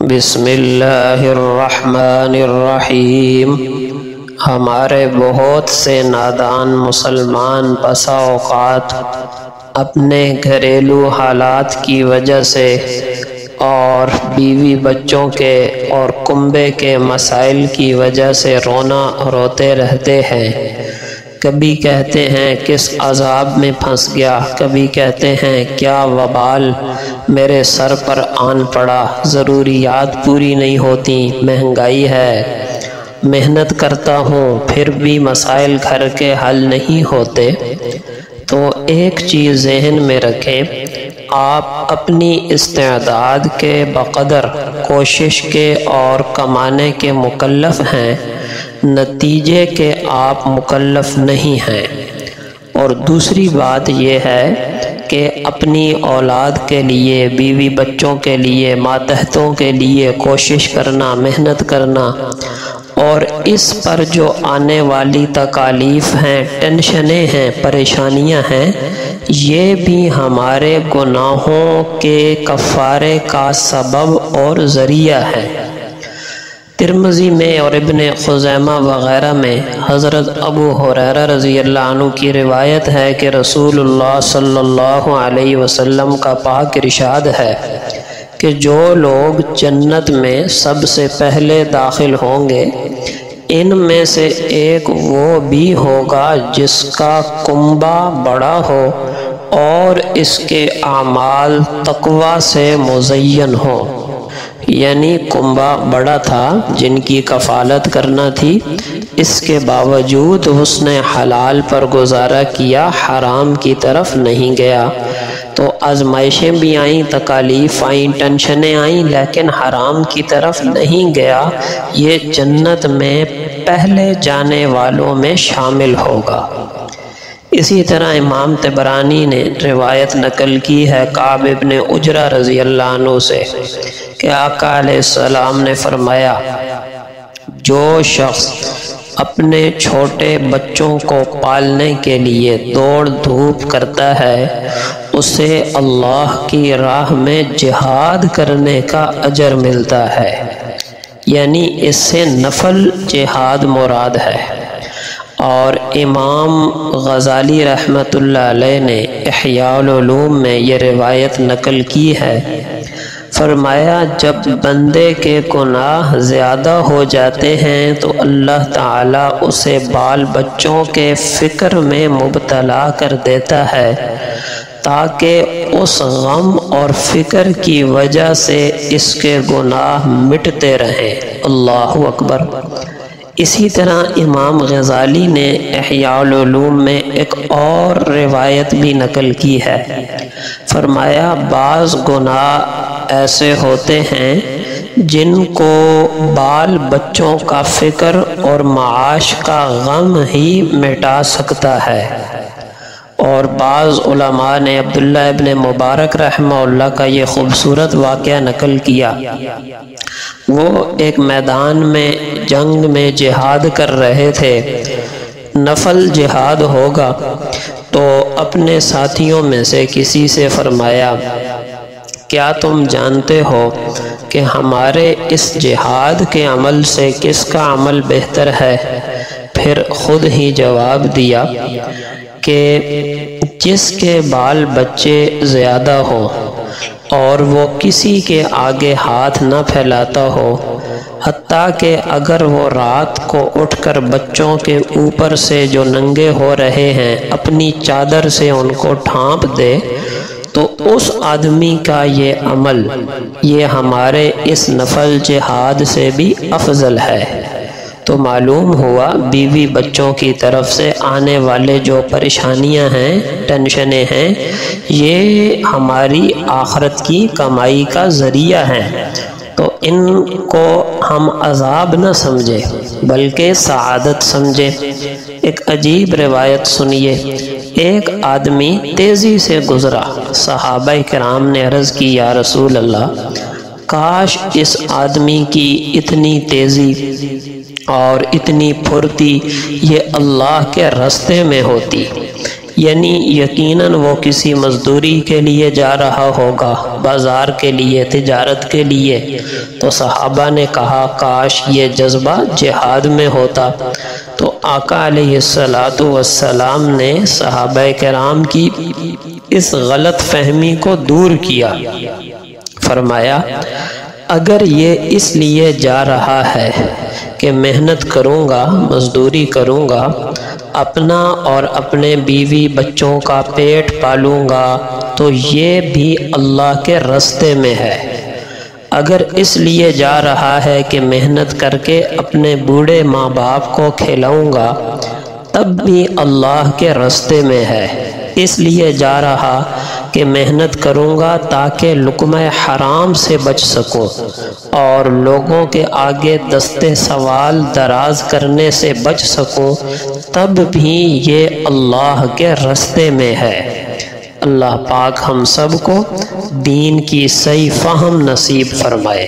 بسم اللہ الرحمن الرحیم۔ ہمارے بہت سے نادان مسلمان بسا اوقات اپنے گھریلو حالات کی وجہ سے اور بیوی بچوں کے اور کنبے کے مسائل کی وجہ سے روتے رہتے ہیں۔ کبھی کہتے ہیں کس عذاب میں پھنس گیا، کبھی کہتے ہیں کیا وبال میرے سر پر آن پڑا، ضروریات پوری نہیں ہوتی، مہنگائی ہے، محنت کرتا ہوں پھر بھی مسائل گھر کے حل نہیں ہوتے۔ تو ایک چیز ذہن میں رکھیں، آپ اپنی استعداد کے بقدر کوشش کے اور کمانے کے مکلف ہیں، نتیجے کے آپ مکلف نہیں ہیں۔ اور دوسری بات یہ ہے کہ اپنی اولاد کے لیے، بیوی بچوں کے لیے، ماتحتوں کے لیے کوشش کرنا، محنت کرنا، اور اس پر جو آنے والی تکالیف ہیں، ٹینشنیں ہیں، پریشانیاں ہیں، یہ بھی ہمارے گناہوں کے کفارے کا سبب اور ذریعہ ہے۔ ترمذی میں اور ابن خزیمہ وغیرہ میں حضرت ابو ہریرہ رضی اللہ عنہ کی روایت ہے کہ رسول اللہ صلی اللہ علیہ وسلم کا پاک ارشاد ہے کہ جو لوگ جنت میں سب سے پہلے داخل ہوں گے، ان میں سے ایک وہ بھی ہوگا جس کا کنبہ بڑا ہو اور اس کے اعمال تقوی سے مزین ہو۔ یعنی کنبہ بڑا تھا، جن کی کفالت کرنا تھی، اس کے باوجود اس نے حلال پر گزارا کیا، حرام کی طرف نہیں گیا۔ تو آزمائشیں بھی آئیں، تکالیف آئیں، ٹینشنیں آئیں، لیکن حرام کی طرف نہیں گیا، یہ جنت میں پہلے جانے والوں میں شامل ہوگا۔ اسی طرح امام طبرانی نے روایت نقل کی ہے کعب ابن عجرہ رضی اللہ عنہ سے کہ آقا علیہ السلام نے فرمایا، جو شخص اپنے چھوٹے بچوں کو پالنے کے لیے دوڑ دھوپ کرتا ہے، اسے اللہ کی راہ میں جہاد کرنے کا اجر ملتا ہے۔ یعنی اس سے نفل جہاد مراد ہے۔ اور امام غزالی رحمۃ اللہ علیہ نے احیاء العلوم میں یہ روایت نقل کی ہے، فرمایا جب بندے کے گناہ زیادہ ہو جاتے ہیں تو اللہ تعالیٰ اسے بال بچوں کے فکر میں مبتلا کر دیتا ہے تاکہ اس غم اور فکر کی وجہ سے اس کے گناہ مٹتے رہیں۔ اللہ اکبر۔ اسی طرح امام غزالی نے احیاء العلوم میں ایک اور روایت بھی نقل کی ہے، فرمایا بعض گناہ ایسے ہوتے ہیں جن کو بال بچوں کا فکر اور معاش کا غم ہی مٹا سکتا ہے۔ اور بعض علماء نے عبداللہ ابن مبارک رحمہ اللہ کا یہ خوبصورت واقعہ نقل کیا۔ وہ ایک میدان میں جنگ میں جہاد کر رہے تھے، نفل جہاد ہوگا، تو اپنے ساتھیوں میں سے کسی سے فرمایا، کیا تم جانتے ہو کہ ہمارے اس جہاد کے عمل سے کس کا عمل بہتر ہے؟ پھر خود ہی جواب دیا کہ جس کے بال بچے زیادہ ہوں اور وہ کسی کے آگے ہاتھ نہ پھیلاتا ہو، حتیٰ کہ اگر وہ رات کو اٹھ کر بچوں کے اوپر سے جو ننگے ہو رہے ہیں اپنی چادر سے ان کو ڈھانپ دے، تو اس آدمی کا یہ عمل یہ ہمارے اس نفل جہاد سے بھی افضل ہے۔ تو معلوم ہوا بیوی بچوں کی طرف سے آنے والے جو پریشانیاں ہیں، ٹینشنیں ہیں، یہ ہماری آخرت کی کمائی کا ذریعہ ہیں۔ تو ان کو ہم عذاب نہ سمجھیں بلکہ سعادت سمجھیں۔ ایک عجیب روایت سنیے، ایک آدمی تیزی سے گزرا، صحابہ کرام نے عرض کی یا رسول اللہ، کاش اس آدمی کی اتنی تیزی اور اتنی پھرتی یہ اللہ کے راستے میں ہوتی، یعنی یقیناً وہ کسی مزدوری کے لیے جا رہا ہوگا، بازار کے لیے، تجارت کے لیے۔ تو صحابہ نے کہا کاش یہ جذبہ جہاد میں ہوتا۔ تو آقا علیہ السلام نے صحابہ کرام کی اس غلط فہمی کو دور کیا۔ فرمایا اگر یہ اس لیے جا رہا ہے کہ محنت کروں گا، مزدوری کروں گا، اپنا اور اپنے بیوی بچوں کا پیٹ پالوں گا، تو یہ بھی اللہ کے راستے میں ہے۔ اگر اس لیے جا رہا ہے کہ محنت کر کے اپنے بوڑھے ماں باپ کو کھلاؤں گا، تب بھی اللہ کے راستے میں ہے۔ اس لیے جا رہا کہ محنت کروں گا تاکہ لقمہ حرام سے بچ سکوں اور لوگوں کے آگے دستے سوال دراز کرنے سے بچ سکوں، تب بھی یہ اللہ کے راستے میں ہے۔ اللہ پاک ہم سب کو دین کی صحیح فہم نصیب فرمائے۔